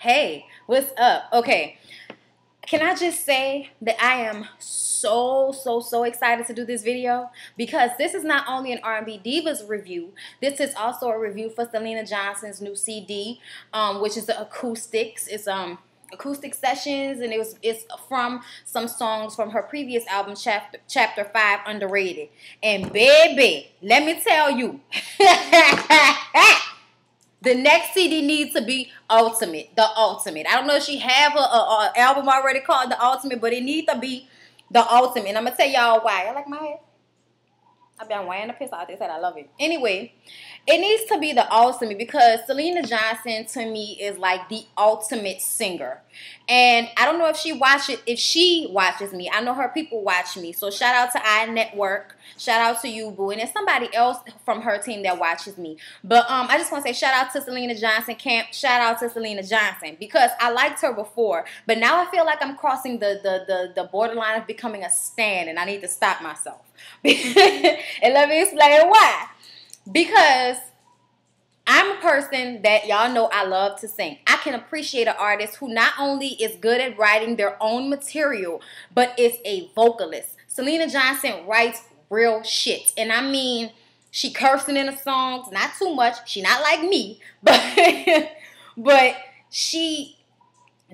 Hey, what's up? Okay, can I just say that I am so excited to do this video because this is not only an R&B Divas review, this is also a review for Syleena Johnson's new CD, which is the Acoustics. It's acoustic sessions, and it's from some songs from her previous album, Chapter 5, Underrated. And baby, let me tell you, the next CD needs to be ultimate, the ultimate. I don't know if she have a album already called the ultimate, but it needs to be the ultimate. And I'm gonna tell y'all why. I like my hair. I've been wearing the piss out. They said I love it. Anyway, it needs to be the ultimate because Syleena Johnson to me is like the ultimate singer. And I don't know if she watches me. I know her people watch me. So shout out to iNetwork. Shout out to you, boo. And there's somebody else from her team that watches me. But I just want to say shout out to Syleena Johnson Camp. Shout out to Syleena Johnson because I liked her before. But now I feel like I'm crossing the borderline of becoming a stan, and I need to stop myself. And let me explain why. Because I'm a person that y'all know I love to sing. I can appreciate an artist who not only is good at writing their own material, but is a vocalist. Syleena Johnson writes real shit. And I mean, she cursing in the songs, not too much. She not like me, but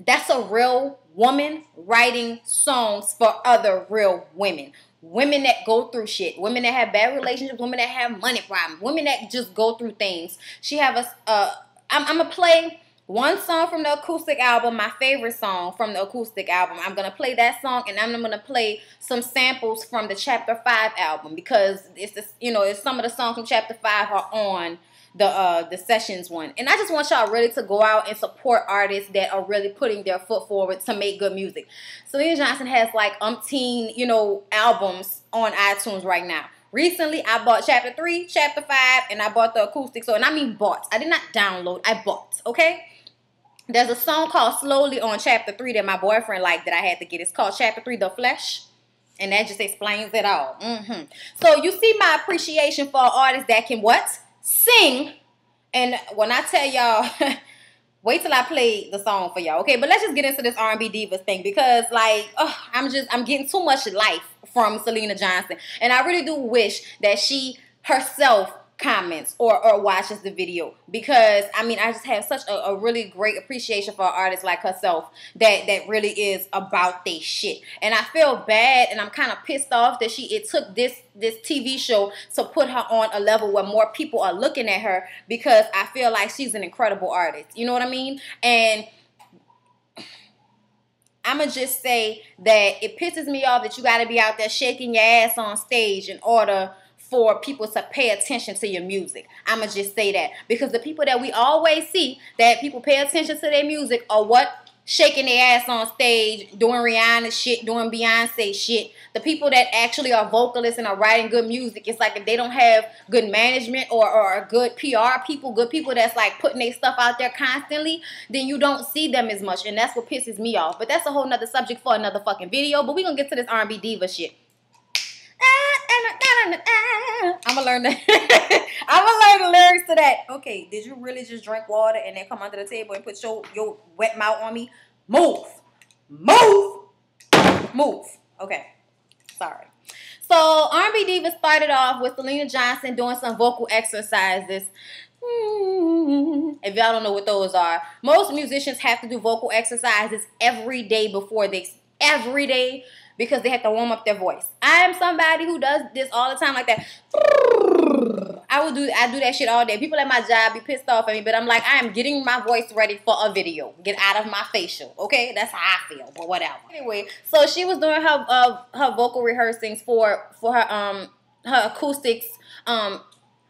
that's a real woman writing songs for other real women. Women that go through shit. Women that have bad relationships. Women that have money problems. Women that just go through things. She have I'm going to play one song from the Acoustic album, my favorite song from the Acoustic album. I'm going to play that song, and I'm going to play some samples from the Chapter 5 album because it's some of the songs from Chapter 5 are on the Sessions one. And I just want y'all really to go out and support artists that are really putting their foot forward to make good music. Syleena Johnson has like umpteen, albums on iTunes right now. Recently, I bought Chapter 3, Chapter 5, and I bought the Acoustic. So, and I mean bought. I did not download. I bought, okay? There's a song called Slowly on Chapter 3 that my boyfriend liked that I had to get. It's called Chapter 3, The Flesh. And that just explains it all. So, you see my appreciation for artists that can what? Sing. And when I tell y'all, wait till I play the song for y'all, okay? But let's just get into this R&B Divas thing because, like, I'm getting too much life from Syleena Johnson. And I really do wish that she herself comments or watches the video because, I mean, I just have such a really great appreciation for an artist like herself that really is about they shit. And I feel bad and I'm kind of pissed off that it took this TV show to put her on a level where more people are looking at her because I feel like she's an incredible artist. You know what I mean? And I'm going to just say that it pisses me off that you got to be out there shaking your ass on stage in order for people to pay attention to your music. I'm going to just say that. Because the people that we always see that people pay attention to their music are what? Shaking their ass on stage, doing Rihanna shit, doing Beyonce shit. The people that actually are vocalists and are writing good music, it's like if they don't have good management or good PR people, good people that's like putting their stuff out there constantly, then you don't see them as much. And that's what pisses me off. But that's a whole nother subject for another fucking video. But we're going to get to this R&B diva shit. I'm gonna learn the lyrics to that. Okay, did you really just drink water and then come under the table and put your wet mouth on me? Move. Okay, sorry. So R&B Diva started off with Syleena Johnson doing some vocal exercises. If y'all don't know what those are, most musicians have to do vocal exercises every day because they have to warm up their voice. I am somebody who does this all the time like that. I do that shit all day. People at my job be pissed off at me, but I'm like, I am getting my voice ready for a video. Get out of my facial, okay? That's how I feel, but whatever. Anyway, so she was doing her vocal rehearsings for her acoustics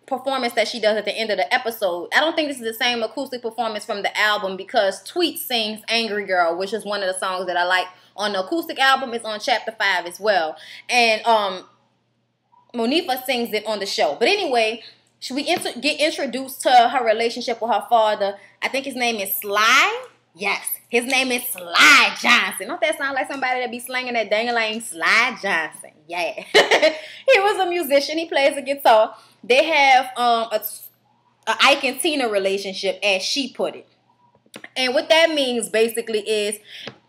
performance that she does at the end of the episode. I don't think this is the same acoustic performance from the album because Tweet sings Angry Girl, which is one of the songs that I like on the Acoustic album. It's on Chapter 5 as well. And Monifa sings it on the show. But anyway, we get introduced to her relationship with her father. I think his name is Sly. Yes, his name is Sly Johnson. Don't that sound like somebody that be slanging that dang-a-lang? Sly Johnson. Yeah. He was a musician. He plays the guitar. They have a Ike and Tina relationship, as she put it. And what that means basically is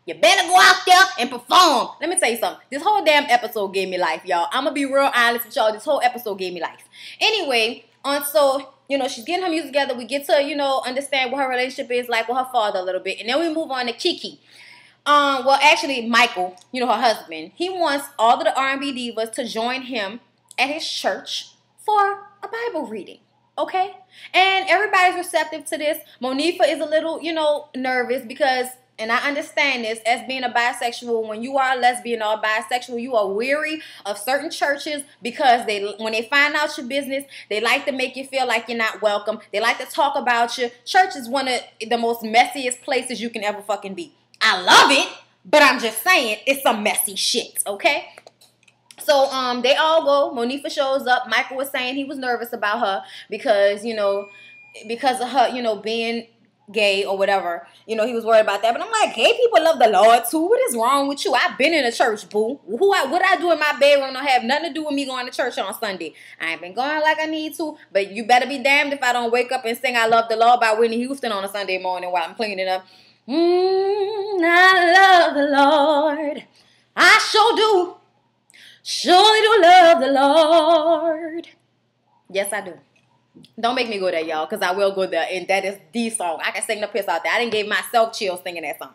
you better go out there and perform. Let me tell you something. This whole damn episode gave me life, y'all. I'm going to be real honest with y'all. This whole episode gave me life. Anyway, so, you know, she's getting her music together. We get to, you know, understand what her relationship is like with her father a little bit. And then we move on to Kiki. Well, actually, Michael, you know, her husband, he wants all of the R&B divas to join him at his church for a Bible reading. Okay? And everybody's receptive to this. Monifa is a little, you know, nervous because, and I understand this, as being a bisexual, when you are a lesbian or a bisexual, you are weary of certain churches because when they find out your business, they like to make you feel like you're not welcome. They like to talk about you. Church is one of the most messiest places you can ever fucking be. I love it, but I'm just saying it's some messy shit, okay? So they all go. Monifa shows up. Michael was saying he was nervous about her because, you know, because of her, you know, being gay or whatever. You know, he was worried about that. But I'm like, gay people love the Lord too. What is wrong with you? I've been in a church, boo. What I do in my bedroom don't have nothing to do with me going to church on Sunday. I ain't been going like I need to, but you better be damned if I don't wake up and sing I Love the Lord by Whitney Houston on a Sunday morning while I'm cleaning up. I love the Lord. I sure do. Surely do love the Lord. Yes, I do. Don't make me go there, y'all, because I will go there, and that is the song. I can sing the piss out there. I didn't give myself chills singing that song.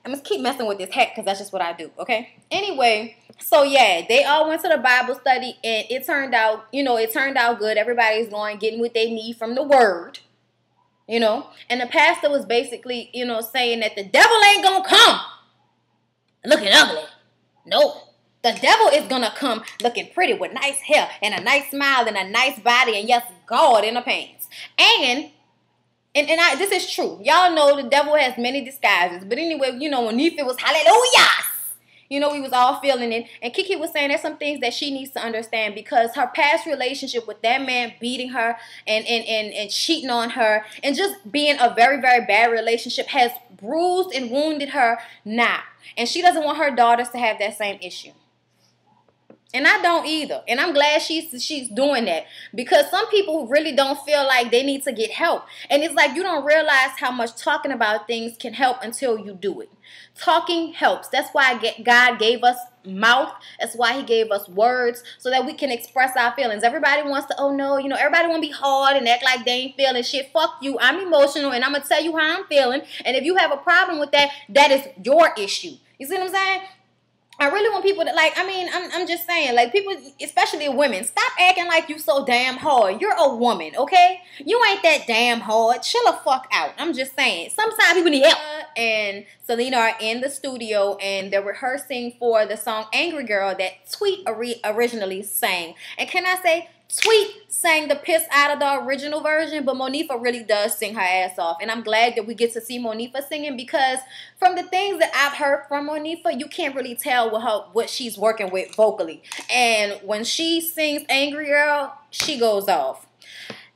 I'm going to keep messing with this hat because that's just what I do, okay? Anyway, so yeah, they all went to the Bible study, and it turned out, you know, it turned out good. Everybody's going, getting what they need from the word, you know? And the pastor was basically, you know, saying that the devil ain't going to come looking ugly. Nope. The devil is going to come looking pretty with nice hair and a nice smile and a nice body and, yes, God in the pants. And this is true. Y'all know the devil has many disguises. But anyway, you know, when Monifa was hallelujah, you know, we was all feeling it. And Kiki was saying there's some things that she needs to understand because her past relationship with that man beating her and cheating on her and just being a very, very bad relationship has bruised and wounded her now. And she doesn't want her daughters to have that same issue. And I don't either. And I'm glad she's doing that because some people really don't feel like they need to get help. And it's like you don't realize how much talking about things can help until you do it. Talking helps. That's why God gave us mouth. That's why he gave us words so that we can express our feelings. Everybody wants to, oh no, you know, everybody want to be hard and act like they ain't feeling shit. Fuck you. I'm emotional and I'm going to tell you how I'm feeling. And if you have a problem with that, that is your issue. You see what I'm saying? I really want people to, like, I mean, I'm just saying, like, people, especially women, stop acting like you so damn hard. You're a woman, okay? You ain't that damn hard. Chill the fuck out. I'm just saying. Sometimes people need help. And Syleena are in the studio, and they're rehearsing for the song Angry Girl that Tweet originally sang. And can I say, Tweet sang the piss out of the original version, but Monifa really does sing her ass off. And I'm glad that we get to see Monifa singing because from the things that I've heard from Monifa, you can't really tell what she's working with vocally. And when she sings Angry Girl, she goes off.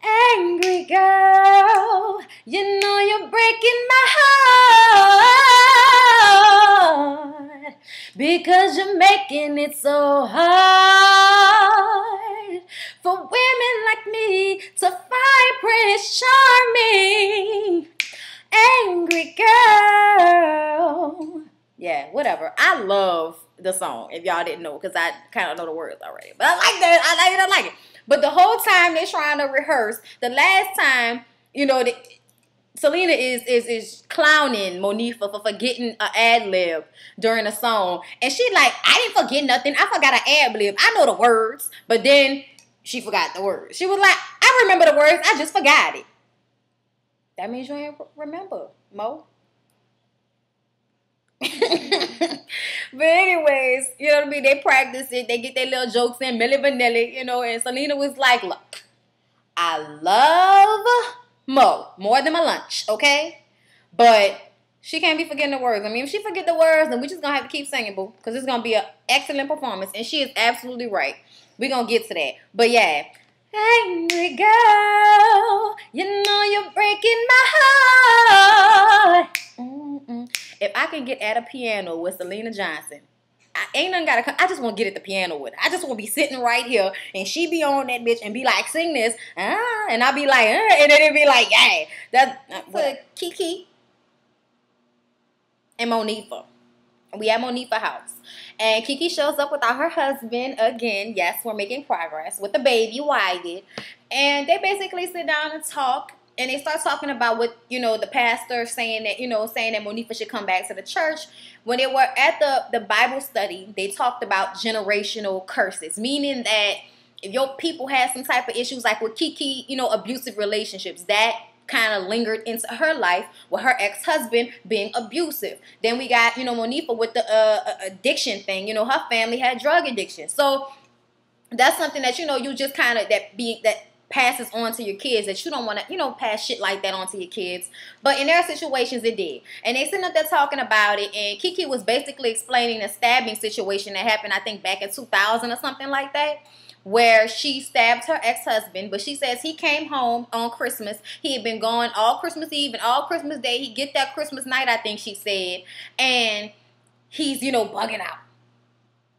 Angry girl, you know you're breaking my heart because you're making it so hard for women like me to find Prince Charming. Angry girl. Yeah, whatever. I love the song, if y'all didn't know, because I kind of know the words already. But I like that. I like it. But the whole time they're trying to rehearse, the last time, you know, Syleena is clowning Monifa for forgetting an ad-lib during a song. And she like, I didn't forget nothing. I forgot an ad-lib. I know the words. But then she forgot the words. She was like, I remember the words. I just forgot it. That means you ain't remember, Mo. But anyways, you know what I mean? They practice it. They get their little jokes in, Milli Vanilli, you know. And Syleena was like, look, I love Mo more than my lunch, okay? But she can't be forgetting the words. I mean, if she forget the words, then we just going to have to keep singing, boo. Because it's going to be an excellent performance. And she is absolutely right. We're going to get to that. But yeah. Angry girl, you know you're breaking my heart. If I can get at a piano with Syleena Johnson, ain't nothing gotta come. I just want to get at the piano with her. I just want to be sitting right here, and she be on that bitch and be like, sing this, and I be like, and then it be like, yeah. That's Kiki and Monifa. We at Monifa house. And Kiki shows up without her husband again. Yes, we're making progress with the baby, Wiley. And they basically sit down and talk. And they start talking about what, the pastor saying that Monifa should come back to the church. When they were at the Bible study, they talked about generational curses, meaning that if your people had some type of issues, like with Kiki, abusive relationships, that kind of lingered into her life with her ex-husband being abusive. Then we got, Monifa with the addiction thing. Her family had drug addiction. So that's something that, you just kind of, that passes on to your kids, that you don't want to, pass shit like that on to your kids. But in their situations, it did. And they sitting up there talking about it, and Kiki was basically explaining a stabbing situation that happened, I think, back in 2000 or something like that, where she stabbed her ex-husband. But she says he came home on Christmas. He had been gone all Christmas Eve and all Christmas Day. He get that Christmas night, I think she said, and he's, bugging out.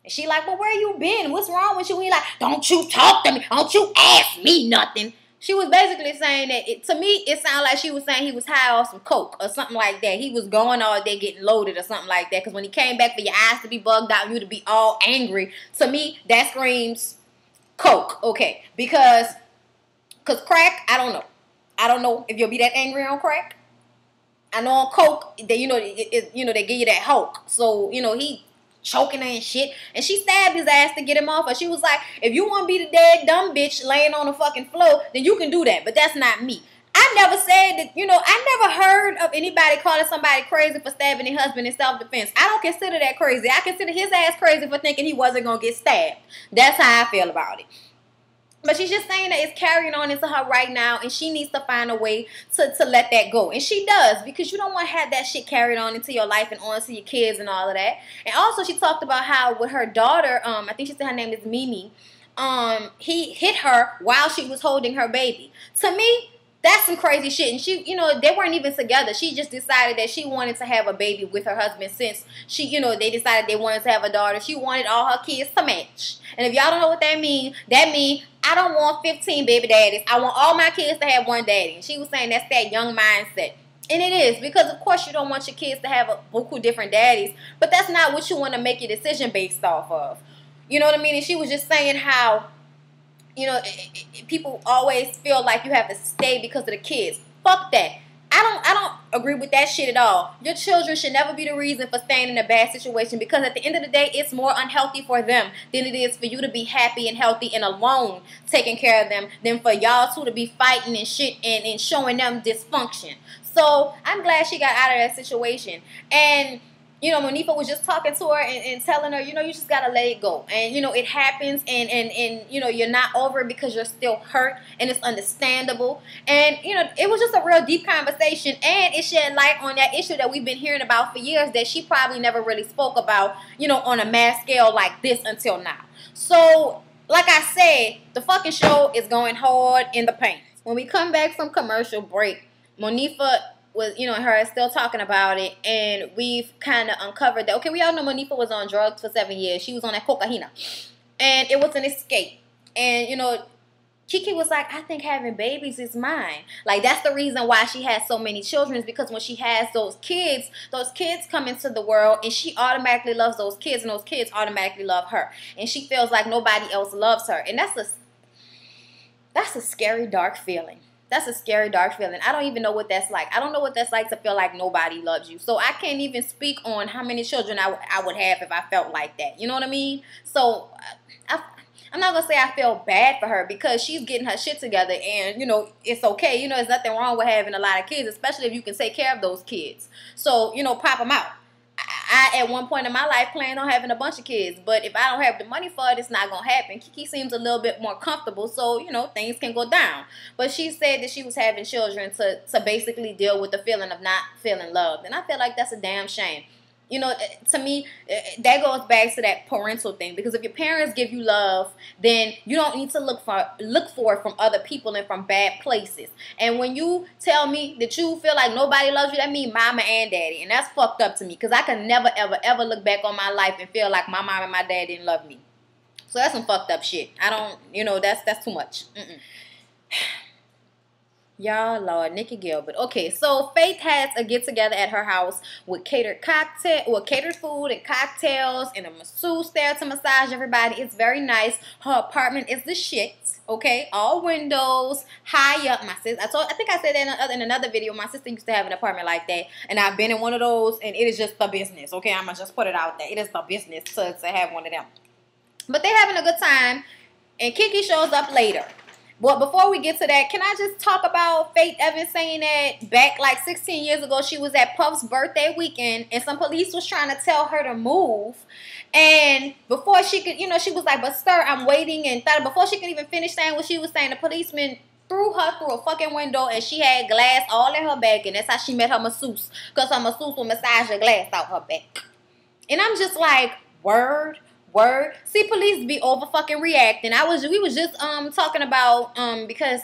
And she like, well, where you been? What's wrong with you? He like, don't you talk to me. Don't you ask me nothing. She was basically saying that, to me, it sounded like she was saying he was high off some coke or something like that. He was going all day getting loaded or something like that. Because when he came back for your eyes to be bugged out and you to be all angry, to me, that screams coke. Okay. Because crack, I don't know. I don't know if you'll be that angry on crack. I know on coke, they, they give you that hulk. So, he choking her and shit, and she stabbed his ass to get him off her. She was like, if you want to be the dead dumb bitch laying on the fucking floor, then you can do that, but that's not me. I never said that, I never heard of anybody calling somebody crazy for stabbing their husband in self-defense. I don't consider that crazy. I consider his ass crazy for thinking he wasn't going to get stabbed. That's how I feel about it. But she's just saying that it's carrying on into her right now, and she needs to find a way to let that go. And she does, because you don't want to have that shit carried on into your life and on to your kids and all of that. And also she talked about how with her daughter, I think she said her name is Mimi, he hit her while she was holding her baby. To me, that's some crazy shit. And she, they weren't even together. She just decided that she wanted to have a baby with her husband since she, they decided they wanted to have a daughter. She wanted all her kids to match. And if y'all don't know what that means I don't want 15 baby daddies. I want all my kids to have one daddy. And she was saying that's that young mindset. And it is, because of course you don't want your kids to have a beaucoup different daddies. But that's not what you want to make your decision based off of. You know what I mean? And she was just saying how, people always feel like you have to stay because of the kids. Fuck that. I don't agree with that shit at all. Your children should never be the reason for staying in a bad situation, because at the end of the day, it's more unhealthy for them than it is for you to be happy and healthy and alone taking care of them, than for y'all two to be fighting and shit and showing them dysfunction. So I'm glad she got out of that situation. And Monifa was just talking to her and telling her, you just got to let it go. And, it happens, and you're not over it because you're still hurt, and it's understandable. And, it was just a real deep conversation, and it shed light on that issue that we've been hearing about for years that she probably never really spoke about, on a mass scale like this until now. So, like I said, the fucking show is going hard in the paint. When we come back from commercial break, Monifa was, her still talking about it, and we've kind of uncovered that, okay, we all know Monifa was on drugs for 7 years. She was on that cocaine, and it was an escape. And, Kiki was like, I think having babies is mine. Like, that's the reason why she has so many children, is because when she has those kids come into the world, and she automatically loves those kids, and those kids automatically love her. And she feels like nobody else loves her. And that's a scary, dark feeling. That's a scary, dark feeling. I don't even know what that's like. I don't know what that's like to feel like nobody loves you. So I can't even speak on how many children I would have if I felt like that. You know what I mean? So I'm not going to say I feel bad for her, because she's getting her shit together, and, it's okay. There's nothing wrong with having a lot of kids, especially if you can take care of those kids. So, pop them out. I, at one point in my life, planned on having a bunch of kids, but if I don't have the money for it, it's not going to happen. Kiki seems a little bit more comfortable, so, things can go down. But she said that she was having children to basically deal with the feeling of not feeling loved, and I feel like that's a damn shame. You know, to me, that goes back to that parental thing. Because if your parents give you love, then you don't need to look for it from other people and from bad places. And when you tell me that you feel like nobody loves you, that means mama and daddy. And that's fucked up to me. Because I can never, ever, ever look back on my life and feel like my mom and my dad didn't love me. So that's some fucked up shit. I don't, you know, that's too much. Y'all, Lord, Nikki Gilbert. Okay, so Faith has a get-together at her house with catered food and cocktails and a masseuse there to massage everybody. It's very nice. Her apartment is the shit. Okay, all windows, high up. My sister, I think I said that in another video. My sister used to have an apartment like that, and I've been in one of those, and it is just the business. Okay, I'm gonna just put it out there. It is the business to have one of them. But they're having a good time, and Kiki shows up later. But before we get to that, can I just talk about Faith Evans saying that back like 16 years ago, she was at Puff's birthday weekend and some police was trying to tell her to move. And before she could, you know, she was like, but sir, I'm waiting. And before she could even finish saying what she was saying, the policeman threw her through a fucking window and she had glass all in her back. And that's how she met her masseuse, because her masseuse would massage the glass out her back. And I'm just like, word. See, police be over fucking reacting. We was just talking about because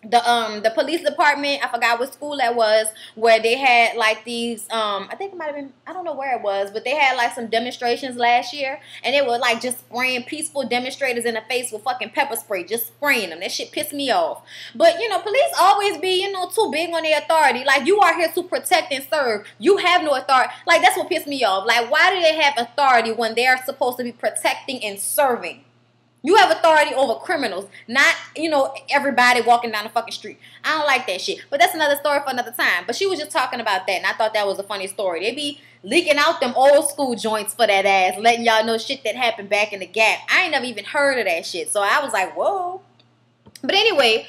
the police department, I forgot what school that was, where they had like these I think it might have been, I don't know where it was, but they had like some demonstrations last year, and they were like just spraying peaceful demonstrators in the face with fucking pepper spray, just spraying them. That shit pissed me off. But you know, police always be, you know, too big on their authority. Like, you are here to protect and serve. You have no authority. Like, that's what pissed me off. Like, why do they have authority when they're supposed to be protecting and serving? You have authority over criminals, not, you know, everybody walking down the fucking street. I don't like that shit. But that's another story for another time. But she was just talking about that, and I thought that was a funny story. They be leaking out them old school joints for that ass, letting y'all know shit that happened back in the Gap. I ain't never even heard of that shit. So I was like, whoa. But anyway,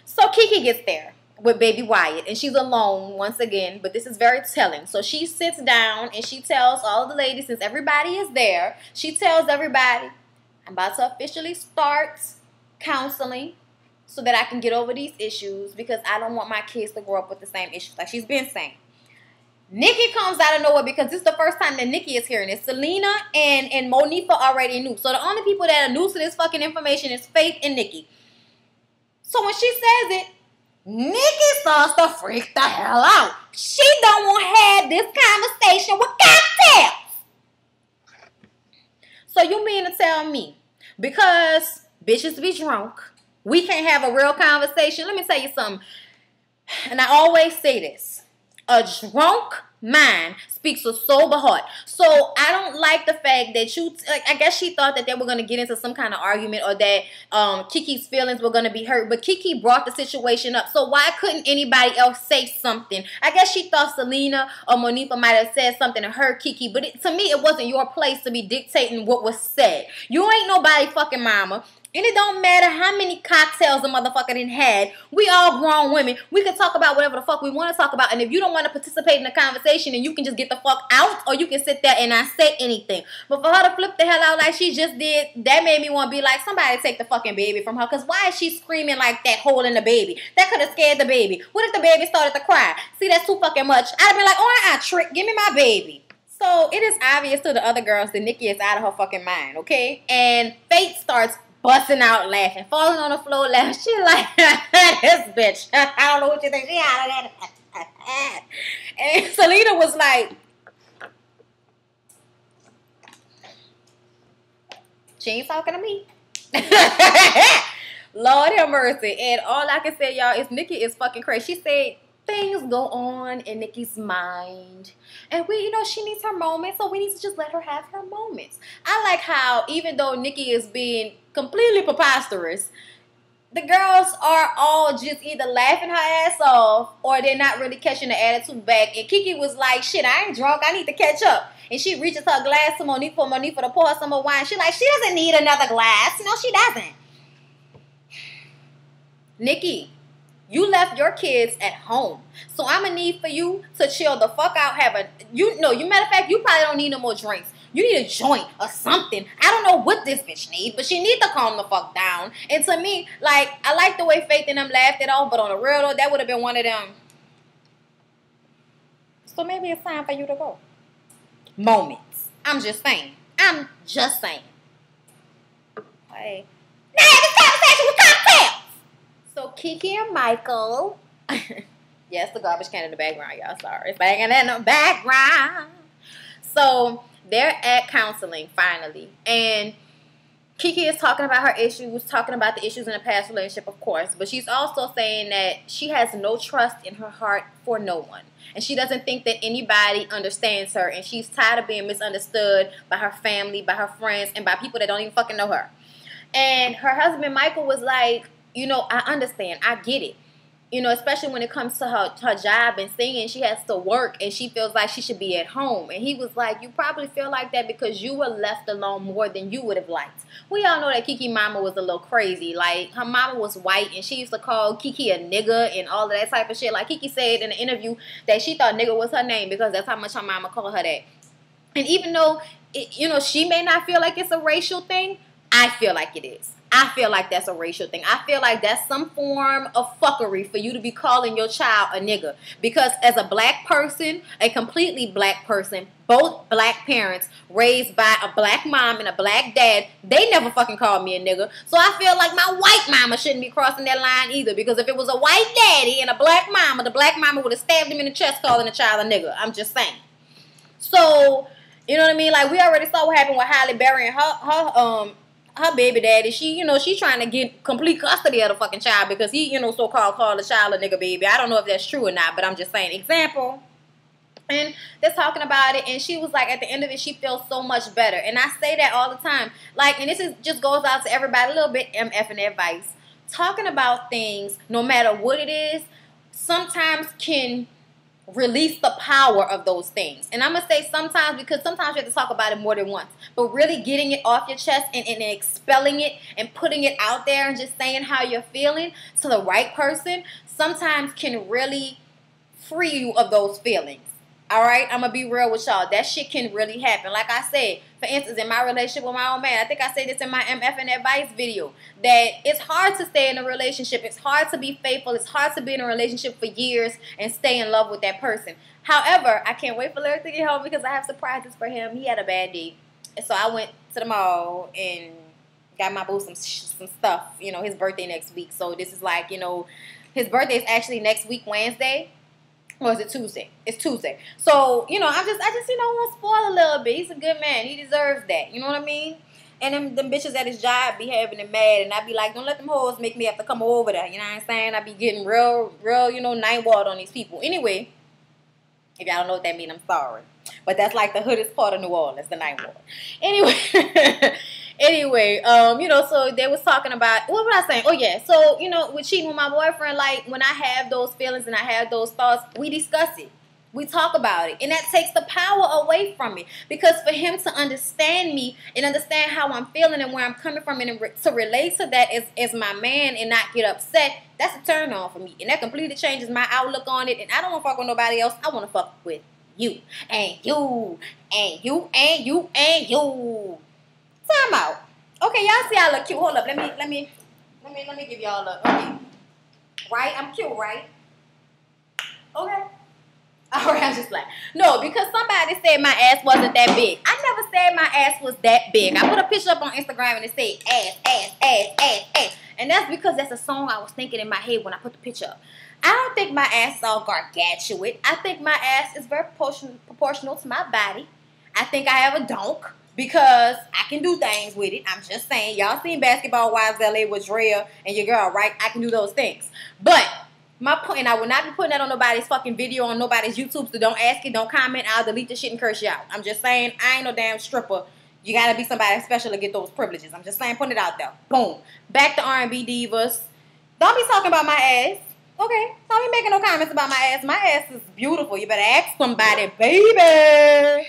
so Kiki gets there with baby Wyatt, and she's alone once again, but this is very telling. So she sits down, and she tells all the ladies, since everybody is there, she tells everybody, I'm about to officially start counseling so that I can get over these issues, because I don't want my kids to grow up with the same issues, like she's been saying. Nikki comes out of nowhere because this is the first time that Nikki is hearing it. Syleena and Monifa already knew. So the only people that are new to this fucking information is Faith and Nikki. So when she says it, Nikki starts to freak the hell out. She don't want to have this conversation with cocktails. So you mean to tell me, because bitches be drunk, we can't have a real conversation? Let me tell you something. And I always say this. A drunk mind speaks a sober heart. So I don't like the fact that I guess she thought that they were going to get into some kind of argument, or that Kiki's feelings were going to be hurt. But Kiki brought the situation up. So why couldn't anybody else say something? I guess she thought Syleena or Monifa might have said something to hurt Kiki. But to me, it wasn't your place to be dictating what was said. You ain't nobody fucking mama. And it don't matter how many cocktails the motherfucker done had. We all grown women. We can talk about whatever the fuck we want to talk about. And if you don't want to participate in the conversation, then you can just get the fuck out, or you can sit there and not say anything. But for her to flip the hell out like she just did, that made me want to be like, somebody take the fucking baby from her. Because why is she screaming like that, holding the baby? That could have scared the baby. What if the baby started to cry? See, that's too fucking much. I'd be like, oh, trick, give me my baby. So it is obvious to the other girls that Nikki is out of her fucking mind, okay? And Faith starts busting out laughing, falling on the floor laughing. She like, this bitch. I don't know what you think. She out of that. And Syleena was like, she ain't talking to me. Lord have mercy. And all I can say, y'all, is Nikki is fucking crazy. She said things go on in Nikki's mind, and she needs her moments, so we need to just let her have her moments. I like how, even though Nikki is being completely preposterous, the girls are all just either laughing her ass off, or they're not really catching the attitude back. And Kiki was like, shit, I ain't drunk, I need to catch up. And she reaches her glass to Monifa to pour her some more wine. She like, she doesn't need another glass. No, she doesn't. Nikki, you left your kids at home, so I'm gonna need for you to chill the fuck out. Matter of fact, you probably don't need no more drinks. You need a joint or something. I don't know what this bitch needs, but she needs to calm the fuck down. And to me, like, I like the way Faith and them laughed it off, but on the real though, that would have been one of them. So maybe it's time for you to go. moments. I'm just saying. I'm just saying. Hey. Now this conversation with cocktails. So Kiki and Michael. Yes, the garbage can in the background, y'all. Sorry. It's banging in the background. So they're at counseling finally. And Kiki is talking about her issues, talking about the issues in a past relationship, of course. But she's also saying that she has no trust in her heart for no one. And she doesn't think that anybody understands her. And she's tired of being misunderstood by her family, by her friends, and by people that don't even fucking know her. And her husband, Michael, was like, you know, I understand. I get it. You know, especially when it comes to her job and singing, she has to work and she feels like she should be at home. And he was like, you probably feel like that because you were left alone more than you would have liked. We all know that Kiki mama was a little crazy. Like, her mama was white and she used to call Kiki a nigga and all of that type of shit. Like, Kiki said in an interview that she thought nigga was her name because that's how much her mama called her that. And even though, you know, she may not feel like it's a racial thing, I feel like it is. I feel like that's a racial thing. I feel like that's some form of fuckery for you to be calling your child a nigga. Because as a black person, a completely black person, both black parents raised by a black mom and a black dad, they never fucking called me a nigga. So I feel like my white mama shouldn't be crossing that line either. Because if it was a white daddy and a black mama, the black mama would have stabbed him in the chest calling the child a nigga. I'm just saying. So, you know what I mean? Like, we already saw what happened with Halle Berry and her baby daddy. She, you know, she's trying to get complete custody of the fucking child because he, you know, so-called called the child a nigga baby. I don't know if that's true or not, but I'm just saying. Example. And they're talking about it, and she was like, at the end of it, she feels so much better. And I say that all the time. Like, and this is just goes out to everybody, a little bit MF advice. Talking about things, no matter what it is, sometimes can release the power of those things. And I'm going to say sometimes because sometimes you have to talk about it more than once. But really getting it off your chest and expelling it and putting it out there and just saying how you're feeling to the right person sometimes can really free you of those feelings. All right? I'm going to be real with y'all. That shit can really happen. Like I said, for instance, in my relationship with my own man, I think I said this in my MF and advice video, that it's hard to stay in a relationship. It's hard to be faithful. It's hard to be in a relationship for years and stay in love with that person. However, I can't wait for Larry to get home because I have surprises for him. He had a bad day. And so I went to the mall and got my boo some stuff. You know, his birthday next week. So this is like, you know, his birthday is actually next week, Wednesday. Or is it Tuesday? It's Tuesday. So, you know, I just, you know, want to spoil a little bit. He's a good man. He deserves that. You know what I mean? And them bitches at his job be having him mad. And I be like, don't let them hoes make me have to come over there. You know what I'm saying? I be getting real, you know, night water on these people. Anyway, if y'all don't know what that means, I'm sorry. But that's like the hoodest part of New Orleans, the night water. Anyway, you know, so they was talking about, what was I saying? Oh, yeah. So, you know, with cheating with my boyfriend, like, when I have those feelings and I have those thoughts, we discuss it. We talk about it. And that takes the power away from me. Because for him to understand me and understand how I'm feeling and where I'm coming from and to relate to that as my man and not get upset, that's a turn on for me. And that completely changes my outlook on it. And I don't want to fuck with nobody else. I want to fuck with you. And you. And you. And you. And you. Time out. Okay, y'all see I look cute. Hold up. Let me give y'all a okay. Right? I'm cute, right? Okay. Alright, I'm just like, no, because somebody said my ass wasn't that big. I never said my ass was that big. I put a picture up on Instagram and it said ass. And that's because that's a song I was thinking in my head when I put the picture up. I don't think my ass is all gargantuan. I think my ass is very proportional to my body. I think I have a donk. Because I can do things with it. I'm just saying. Y'all seen Basketball Wives LA with Drea and your girl, right? I can do those things. But my point, and I will not be putting that on nobody's fucking video, on nobody's YouTube. So don't ask it, don't comment. I'll delete the shit and curse you out. I'm just saying, I ain't no damn stripper. You gotta be somebody special to get those privileges. I'm just saying, putting it out there. Boom. Back to R&B divas. Don't be talking about my ass. Okay? Don't be making no comments about my ass. My ass is beautiful. You better ask somebody, baby.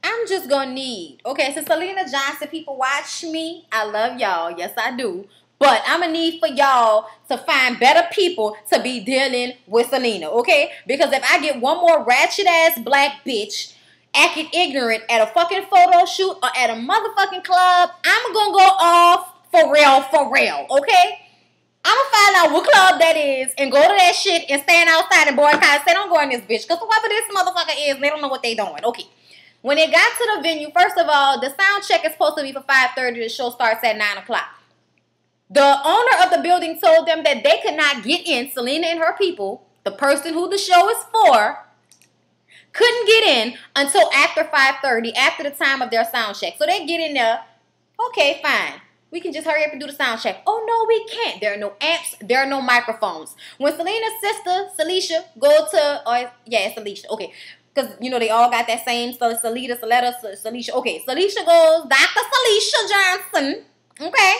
I'm just gonna need, okay, so Syleena Johnson, people watch me. I love y'all. Yes, I do. But I'm gonna need for y'all to find better people to be dealing with Syleena, okay? Because if I get one more ratchet-ass black bitch acting ignorant at a fucking photo shoot or at a motherfucking club, I'm gonna go off for real, okay? I'm gonna find out what club that is and go to that shit and stand outside and boycott and say, don't go in this bitch. Because whoever this motherfucker is, they don't know what they doing, okay? When it got to the venue, first of all, the sound check is supposed to be for 5:30. The show starts at 9 o'clock. The owner of the building told them that they could not get in. Syleena and her people, the person who the show is for, couldn't get in until after 5:30, after the time of their sound check. So they get in there. Okay, fine. We can just hurry up and do the sound check. Oh, no, we can't. There are no amps. There are no microphones. When Syleena's sister, Syleena, go to, it's Syleena. Okay. Because, you know, they all got that same Syleena. Okay, Syleena goes, Dr. Syleena Johnson, okay,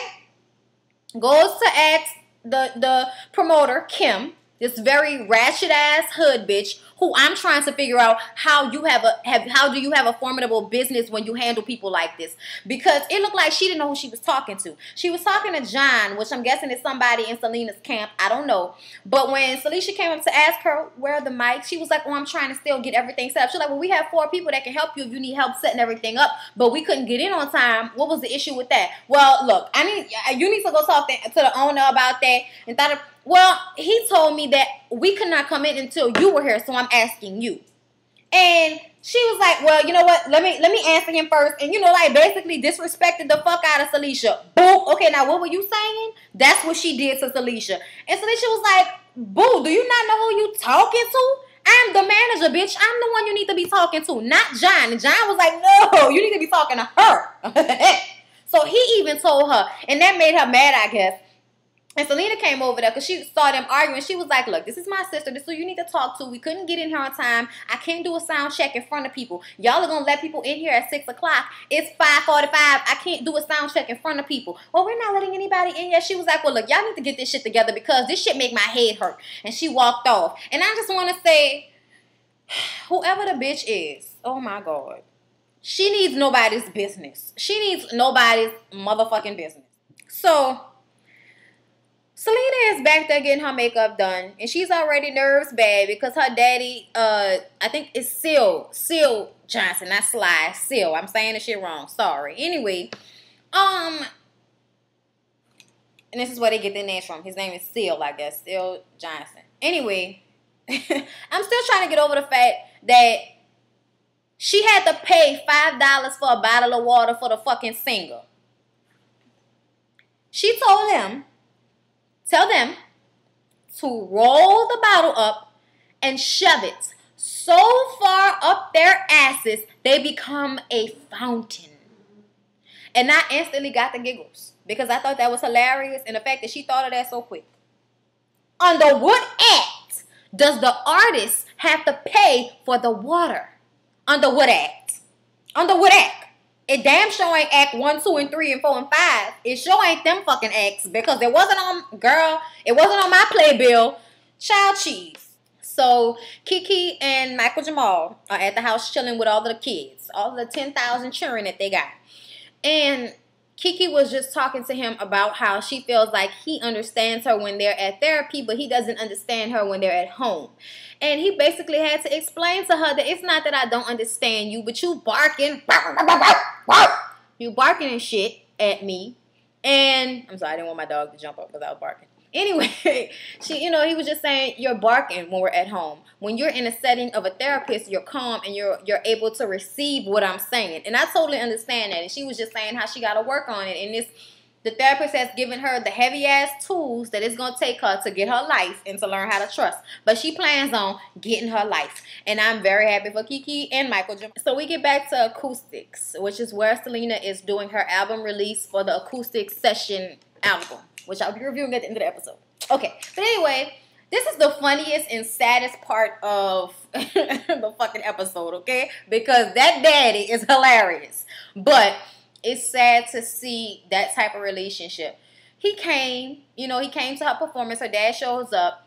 goes to ask the promoter, Kim, this very ratchet-ass hood bitch, who I'm trying to figure out how do you have a formidable business when you handle people like this? Because it looked like she didn't know who she was talking to. She was talking to John, which I'm guessing is somebody in Selena's camp. I don't know. But when Syleena came up to ask her where are the mics, she was like, oh, I'm trying to still get everything set up. She's like, well, we have 4 people that can help you if you need help setting everything up, but we couldn't get in on time. What was the issue with that? Well, look, you need to go talk to the owner about that. And well, he told me that we could not come in until you were here, so I'm asking you. And she was like, well, you know what? Let me answer him first. And, you know, like, basically disrespected the fuck out of Syleena. Boo. Okay, now, what were you saying? That's what she did to Syleena. And Syleena was like, boo, do you not know who you talking to? I'm the manager, bitch. I'm the one you need to be talking to, not John. And John was like, no, you need to be talking to her. So he even told her, and that made her mad, I guess. And Syleena came over there because she saw them arguing. She was like, look, this is my sister. This is who you need to talk to. We couldn't get in here on time. I can't do a sound check in front of people. Y'all are going to let people in here at 6 o'clock. It's 5:45. I can't do a sound check in front of people. Well, we're not letting anybody in yet. She was like, well, look, y'all need to get this shit together because this shit make my head hurt. And she walked off. And I just want to say, whoever the bitch is, oh, my God. She needs nobody's business. She needs nobody's motherfucking business. So Syleena is back there getting her makeup done, and she's already nerves bad because her daddy, I think it's Syl Johnson, not Sly, Syl. I'm saying the shit wrong. Sorry. Anyway, and this is where they get their names from. His name is Syl, I guess, Syl Johnson. Anyway, I'm still trying to get over the fact that she had to pay $5 for a bottle of water for the fucking singer. She told him, tell them to roll the bottle up and shove it so far up their asses they become a fountain. And I instantly got the giggles because I thought that was hilarious, and the fact that she thought of that so quick. Under what act does the artist have to pay for the water? Under what act? Under what act? It damn sure ain't act 1, 2, and 3, and 4, and 5. It sure ain't them fucking acts because it wasn't on, girl, it wasn't on my playbill. Child cheese. So Kiki and Michael Jamal are at the house chilling with all of the kids, all of the 10,000 children that they got. And Kiki was just talking to him about how she feels like he understands her when they're at therapy, but he doesn't understand her when they're at home. And he basically had to explain to her that it's not that I don't understand you, but you barking. You barking and shit at me. And I'm sorry, I didn't want my dog to jump up because I was barking. Anyway, he was just saying you're barking when we're at home. When you're in a setting of a therapist, you're calm and you're able to receive what I'm saying. And I totally understand that. And she was just saying how she got to work on it. And the therapist has given her the heavy-ass tools that it's going to take her to get her life and to learn how to trust. But she plans on getting her life. And I'm very happy for Kiki and Michael Jamal. So we get back to Acoustics, which is where Syleena is doing her album release for the Acoustic Session album, which I'll be reviewing at the end of the episode. Okay, but anyway, this is the funniest and saddest part of the fucking episode, okay? Because that daddy is hilarious. But it's sad to see that type of relationship. He came to her performance. Her dad shows up.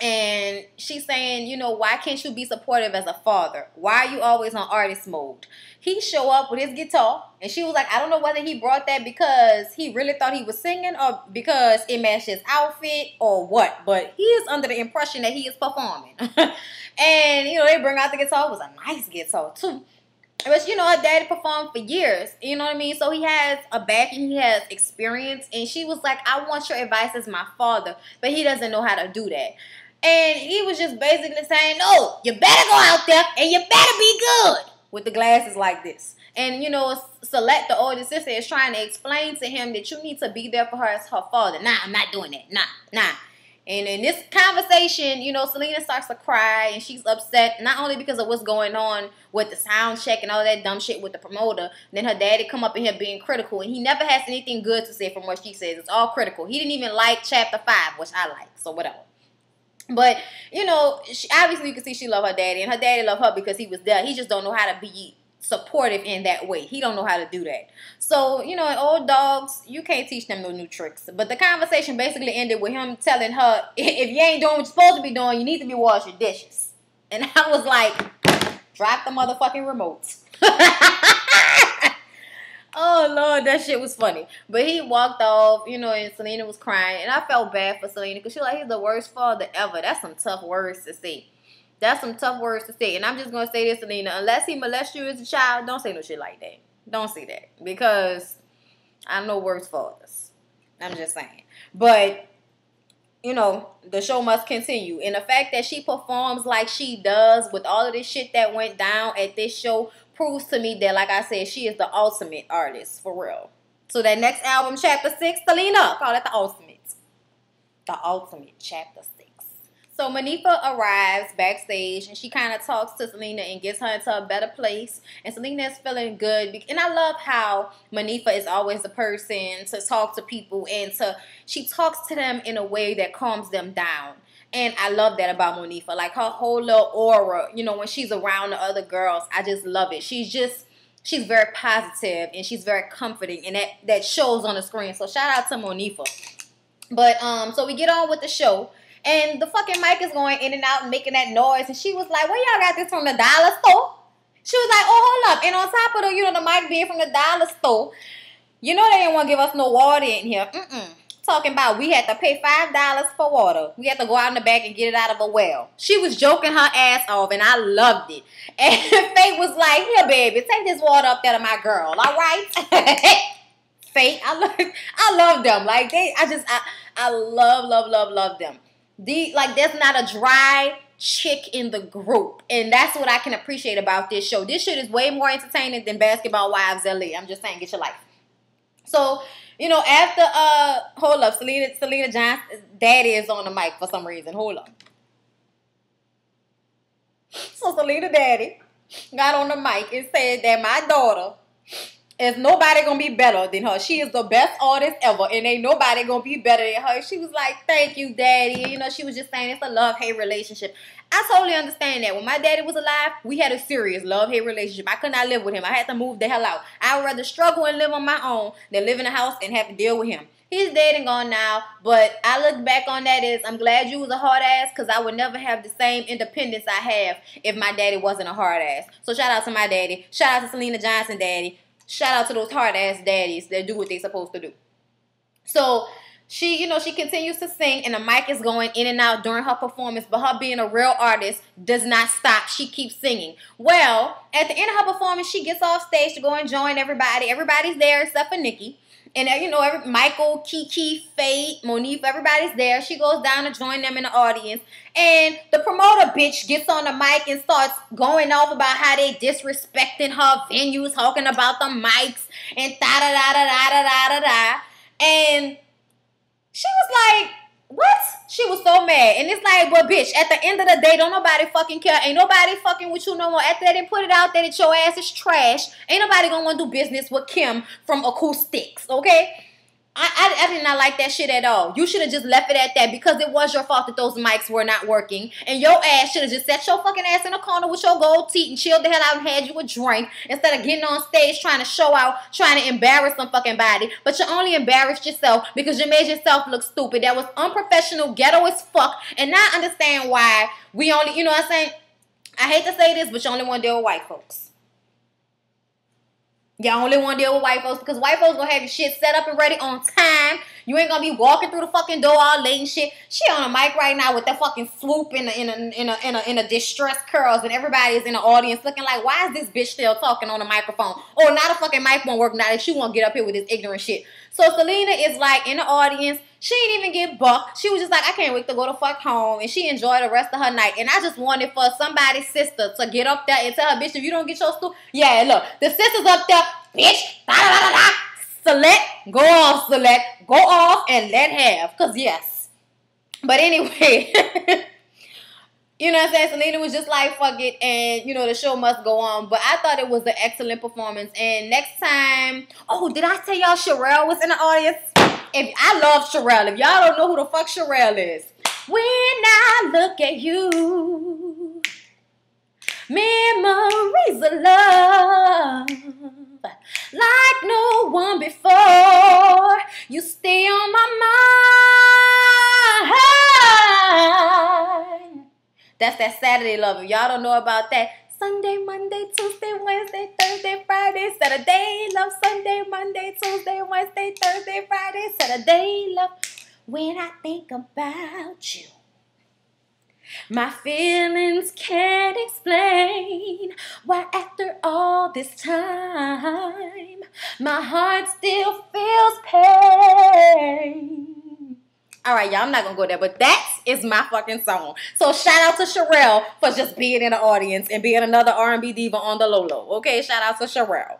And she's saying, why can't you be supportive as a father? Why are you always on artist mode? He show up with his guitar. And she was like, I don't know whether he brought that because he really thought he was singing or because it matched his outfit or what. But he is under the impression that he is performing. And, they bring out the guitar. It was a nice guitar, too. But, her daddy performed for years. You know what I mean? So he has a backing. He has experience. And she was like, I want your advice as my father. But he doesn't know how to do that. And he was just basically saying, no, you better go out there and you better be good. with the glasses like this. And, you know, Select, the older sister, is trying to explain to him that you need to be there for her as her father. Nah, I'm not doing that. Nah. And in this conversation, you know, Syleena starts to cry and she's upset, not only because of what's going on with the sound check and all that dumb shit with the promoter. Then her daddy come up in here being critical, and he never has anything good to say from what she says. It's all critical. He didn't even like chapter 5, which I like, so whatever. But, you know, obviously you can see she love her daddy, and her daddy love her because he was there. He just don't know how to be supportive in that way. He don't know how to do that. So, you know, old dogs, you can't teach them no new tricks. But the conversation basically ended with him telling her, if you ain't doing what you're supposed to be doing, you need to be washing dishes. And I was like, drop the motherfucking remote. Oh, Lord, that shit was funny. But he walked off, you know, and Syleena was crying. And I felt bad for Syleena because she was like, he's the worst father ever. That's some tough words to say. That's some tough words to say. And I'm just going to say this, Syleena. Unless he molests you as a child, don't say no shit like that. Don't say that. Because I know worse fathers. I'm just saying. But, you know, the show must continue. And the fact that she performs like she does with all of this shit that went down at this show proves to me that, like I said, she is the ultimate artist. For real. So that next album, Chapter 6, Syleena. Call it the ultimate. The ultimate Chapter 6. So Monifah arrives backstage, and she kind of talks to Syleena and gets her into a better place. And Syleena is feeling good. And I love how Monifah is always the person to talk to people, and she talks to them in a way that calms them down. And I love that about Monifah. Like, her whole little aura, you know, when she's around the other girls, I just love it. She's very positive, and she's very comforting, and that shows on the screen. So shout out to Monifah. But, so we get on with the show. And the fucking mic is going in and out and making that noise. And she was like, where y'all got this from, the dollar store? She was like, oh, hold up. And on top of the, you know, the mic being from the dollar store, you know they didn't want to give us no water in here. Talking about we had to pay $5 for water. We had to go out in the back and get it out of a well. She was joking her ass off, and I loved it. And Faith was like, here, baby, take this water up there to my girl, all right? Faith, I love them. Like, I love them. There's not a dry chick in the group. And that's what I can appreciate about this show. This shit is way more entertaining than Basketball Wives LA. I'm just saying, get your life. So, you know, after, hold up, Syleena Johnson's daddy is on the mic for some reason. Hold up. So Syleena daddy got on the mic and said that my daughter is nobody gonna be better than her. She is the best artist ever, and ain't nobody gonna be better than her. She was like, thank you, daddy. You know, she was just saying it's a love-hate relationship. I totally understand that. When my daddy was alive, we had a serious love-hate relationship. I could not live with him. I had to move the hell out. I would rather struggle and live on my own than live in a house and have to deal with him. He's dead and gone now, but I look back on that as I'm glad you was a hard ass, because I would never have the same independence I have if my daddy wasn't a hard ass. So shout out to my daddy. Shout out to Syleena Johnson daddy. Shout out to those hard-ass daddies that do what they supposed to do. So, she, you know, she continues to sing, and the mic is going in and out during her performance, but her being a real artist does not stop. She keeps singing. Well, at the end of her performance, she gets off stage to go and join everybody. Everybody's there except for Nikki. And, you know, Michael, Kiki, Faith, Monifah, everybody's there. She goes down to join them in the audience. And the promoter bitch gets on the mic and starts going off about how they disrespecting her venue, talking about the mics and da-da-da-da-da-da-da-da. And she was like, what? She was so mad. And it's like, well, bitch, at the end of the day, don't nobody fucking care. Ain't nobody fucking with you no more. After they put it out there that your ass is trash, ain't nobody gonna want to do business with Kim from Acoustics, okay? I did not like that shit at all. You should have just left it at that, because it was your fault that those mics were not working. And your ass should have just set your fucking ass in a corner with your gold teeth and chilled the hell out and had you a drink, instead of getting on stage trying to show out, trying to embarrass some fucking body. But you only embarrassed yourself because you made yourself look stupid. That was unprofessional, ghetto as fuck. And now I understand why we only, you know what I'm saying? I hate to say this, but you only want to deal with white folks. Y'all only want to deal with white folks, because white folks gonna have your shit set up and ready on time. You ain't gonna be walking through the fucking door all late and shit. She on a mic right now with that fucking swoop in a distressed curls, and everybody is in the audience looking like, why is this bitch still talking on the microphone? Oh, now the fucking mic won't work now that she won't get up here with this ignorant shit. So Syleena is like in the audience. She didn't even get bucked. She was just like, I can't wait to go the fuck home. And she enjoyed the rest of her night. And I just wanted for somebody's sister to get up there and tell her, bitch, if you don't get your stool. Yeah, look, the sister's up there, bitch. Da, da, da, da. Select, go off, select, go off, and let have. Because yes. But anyway, you know what I'm saying? Syleena was just like, fuck it. And, you know, the show must go on. But I thought it was an excellent performance. And next time, oh, did I tell y'all Sherelle was in the audience? I love Sherelle. If y'all don't know who the fuck Sherelle is. When I look at you, memories of love, like no one before, you stay on my mind. That's that Saturday love. If y'all don't know about that, Sunday, Monday, Tuesday, Wednesday, Thursday, Friday, Saturday love. Sunday, Monday, Tuesday, Wednesday, Thursday, Friday, Saturday love. When I think about you, my feelings can't explain why after all this time, my heart still feels pain. All right, y'all, I'm not going to go there, but that is my fucking song. So shout out to Sherelle for just being in the audience and being another R&B diva on the low-low. Okay, shout out to Sherelle.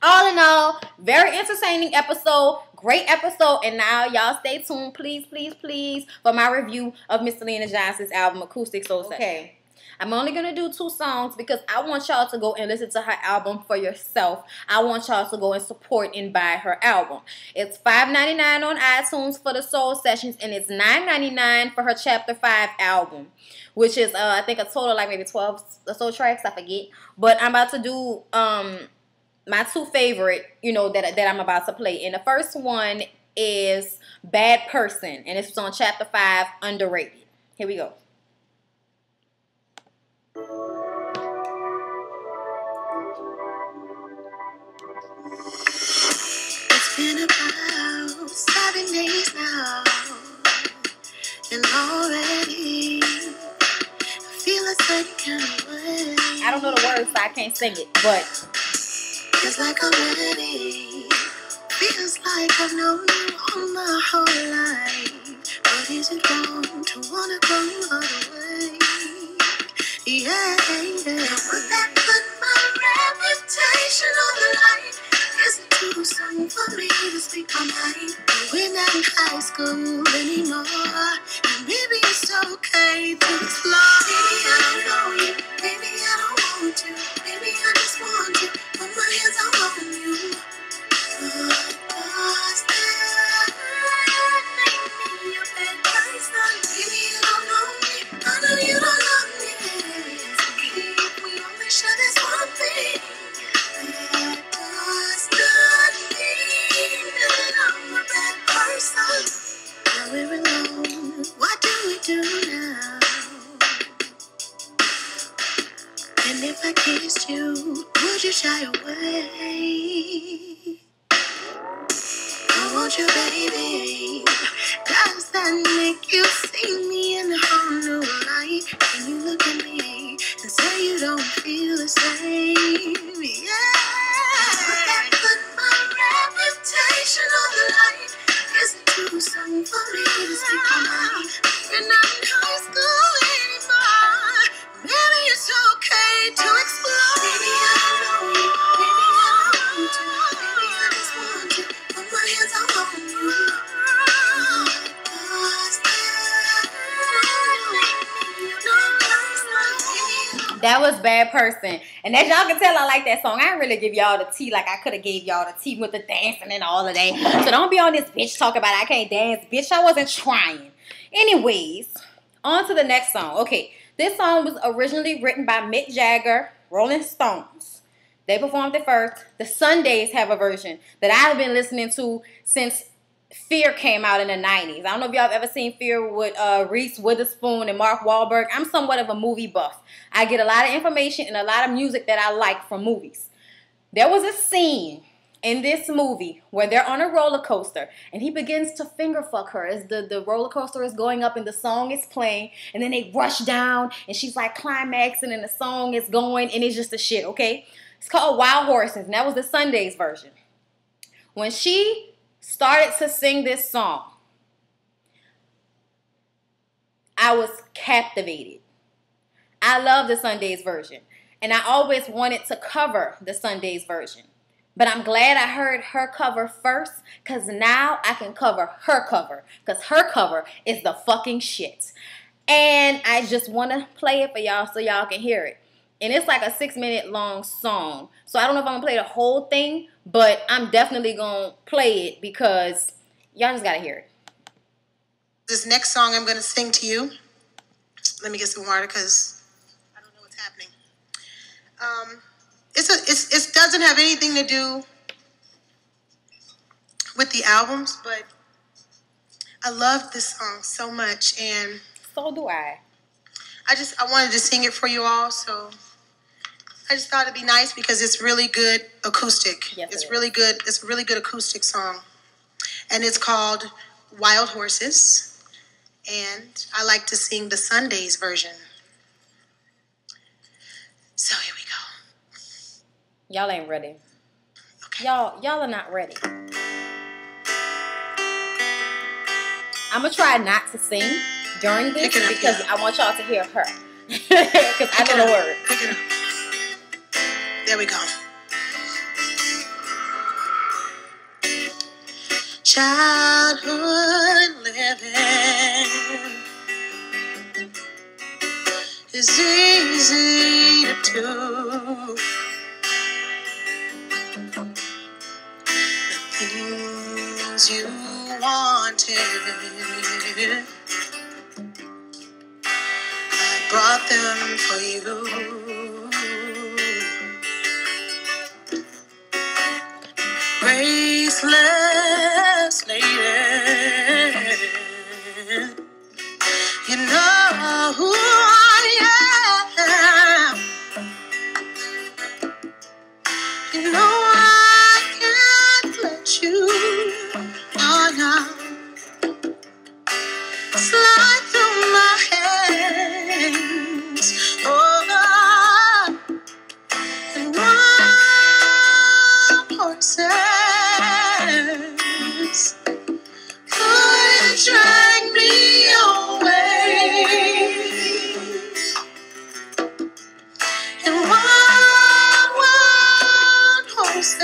All in all, very entertaining episode. Great episode. And now, y'all stay tuned, please, please, please, for my review of Miss Syleena Johnson's album, Acoustic Soul Sessions. Okay. I'm only going to do 2 songs because I want y'all to go and listen to her album for yourself. I want y'all to go and support and buy her album. It's $5.99 on iTunes for the Soul Sessions, and it's $9.99 for her Chapter 5 album, which is, I think, a total like maybe 12 or so tracks. I forget. But I'm about to do my 2 favorite, you know, that I'm about to play. And the first one is Bad Person, and it's on Chapter 5, Underrated. Here we go. It's been about 7 days now, and already I feel a certain kind of way. I don't know the words, so I can't sing it, but feels like I'm ready. Feels like I've known you all my whole life. But is it wrong to wanna go all the way? Yeah, yeah. Would that put my reputation on the line? Is it too soon for me to speak my mind? We're not in high school anymore, and maybe it's okay to explore. Maybe I don't know you, maybe I don't want to, maybe I just want to put my hands all on you. But does that make me a bad person? Maybe you don't know me, I know you don't love me. So keep me only sure there's one thing. That does not mean that I'm a bad person. Now we're alone, what do we do now? And if I kissed you, would you shy away? I want you, baby. Does that make you see me in a whole new light? Can you look at me and say you don't feel the same? Yeah. Would that put my reputation on the line? Is it too soon for me to speak my mind? We're not in high school anymore. Maybe it's okay to explore. Maybe I don't know you. Maybe I don't want to. Maybe I just want to put my hands all on you. that was Bad Person. And as y'all can tell, I like that song. I didn't really give y'all the tea like I could have gave y'all the tea with the dancing and all of that. So don't be on this bitch talk about I can't dance. Bitch, I wasn't trying. Anyways, on to the next song. Okay, this song was originally written by Mick Jagger, Rolling Stones. They performed it first. The Sundays have a version that I've been listening to since Fear came out in the 90s. I don't know if y'all have ever seen Fear with Reese Witherspoon and Mark Wahlberg. I'm somewhat of a movie buff. I get a lot of information and a lot of music that I like from movies. There was a scene in this movie where they're on a roller coaster and he begins to finger fuck her as the roller coaster is going up and the song is playing, and then they rush down and she's like climaxing and the song is going and it's just a shit, okay? It's called Wild Horses, and that was the Sundays version. When she started to sing this song, I was captivated. I love the Sundays version. And I always wanted to cover the Sundays version. But I'm glad I heard her cover first, because now I can cover her cover. Because her cover is the fucking shit. And I just want to play it for y'all so y'all can hear it. And it's like a 6-minute long song. So I don't know if I'm going to play the whole thing, but I'm definitely going to play it because y'all just got to hear it. This next song I'm going to sing to you. Let me get some water because I don't know what's happening. It doesn't have anything to do with the albums, but I love this song so much, and so do I. I wanted to sing it for you all, so I just thought it'd be nice because it's really good acoustic. Yes, it's really good. It's a really good acoustic song, and it's called Wild Horses, and I like to sing the Sundays version. So here we go. Y'all ain't ready. Okay. Y'all are not ready. I'm going to try not to sing during this because I want y'all to hear her. Because I know the word. Pick it up. There we go. Childhood living is easy to do. The things you wanted, I brought them for you. Graceless lady, you know who I am. You know I can't let you slide through my hands. Oh, and wild horses could drag me away. And wild horses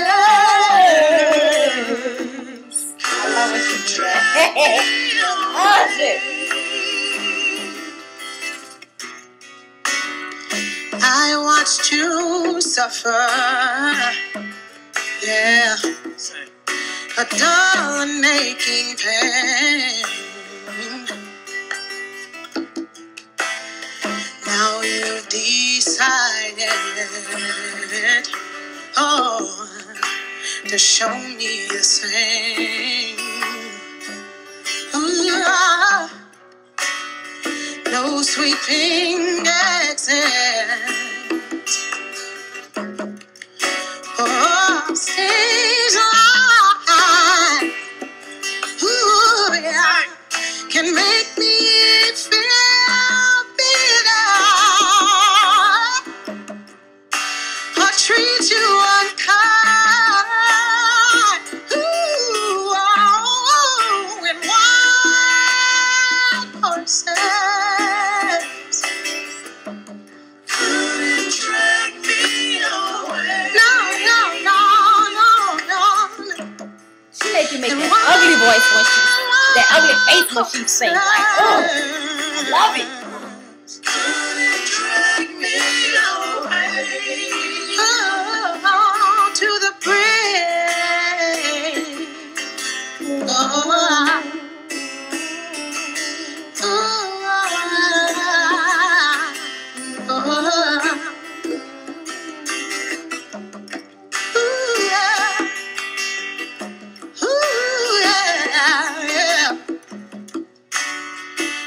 drag me away. I watched you suffer, yeah, a dull and aching pain. Now you've decided, oh, to show me the same. Ooh, no sweeping exit. Oh, stage light. Ooh, yeah, can make me feel bitter or treat you unkind. Ooh, oh, and wild horses couldn't drag me away. No. She make you make that ugly voice when she, that ugly face when she sings. Like, oh, I love it. Couldn't drag me away. Oh, to the bridge.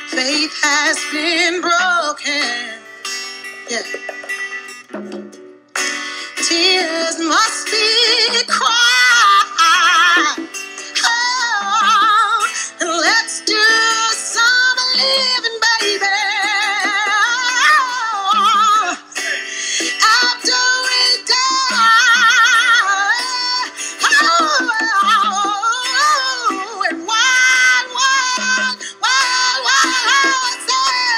Faith has been broken. Yeah. Tears must be cried. Oh, and let's do some living, baby. After we die. Oh, and wild horses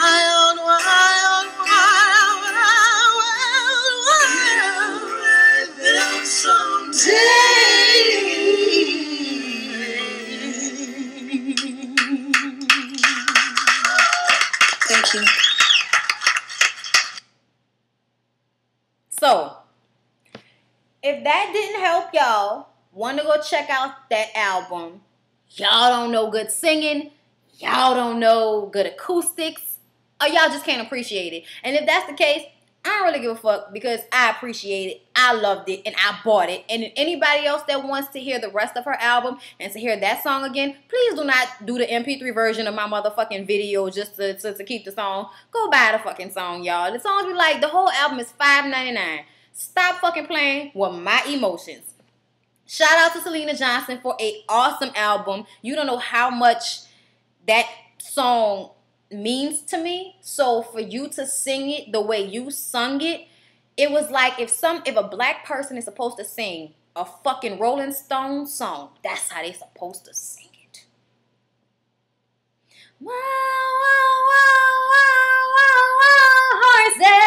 wild, wild, wild, wild, wild, wild someday. Thank you. So, if that didn't help y'all want to go check out that album, y'all don't know good singing, y'all don't know good acoustics, or y'all just can't appreciate it. And if that's the case, I don't really give a fuck because I appreciate it, I loved it, and I bought it. And if anybody else that wants to hear the rest of her album and to hear that song again, please do not do the MP3 version of my motherfucking video just to keep the song. Go buy the fucking song, y'all. The songs be like, the whole album is $5.99. Stop fucking playing with my emotions. Shout out to Syleena Johnson for an awesome album. You don't know how much that song means to me. So for you to sing it the way you sung it, it was like if a black person is supposed to sing a fucking Rolling Stone song, that's how they supposed to sing it. Wow, wow, wow, wow, wow, horses.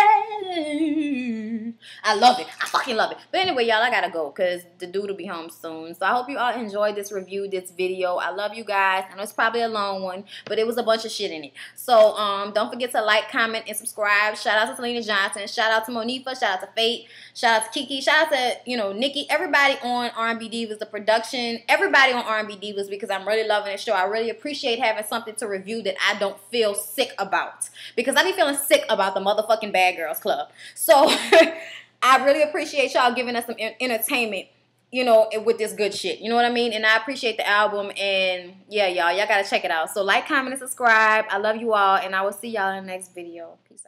I love it. I fucking love it. But anyway, y'all, I gotta go because the dude will be home soon. So I hope you all enjoyed this review, this video. I love you guys. I know it's probably a long one, but it was a bunch of shit in it. So don't forget to like, comment, and subscribe. Shout out to Syleena Johnson. Shout out to Monifa. Shout out to Fate. Shout out to Kiki. Shout out to, Nikki. Everybody on R&B Divas, the production. Everybody on R&B Divas because I'm really loving this show. I really appreciate having something to review that I don't feel sick about. Because I be feeling sick about the motherfucking Bad Girls Club. So I really appreciate y'all giving us some entertainment, with this good shit. You know what I mean? And I appreciate the album. And yeah, y'all gotta check it out. So like, comment, and subscribe. I love you all. And I will see y'all in the next video. Peace out.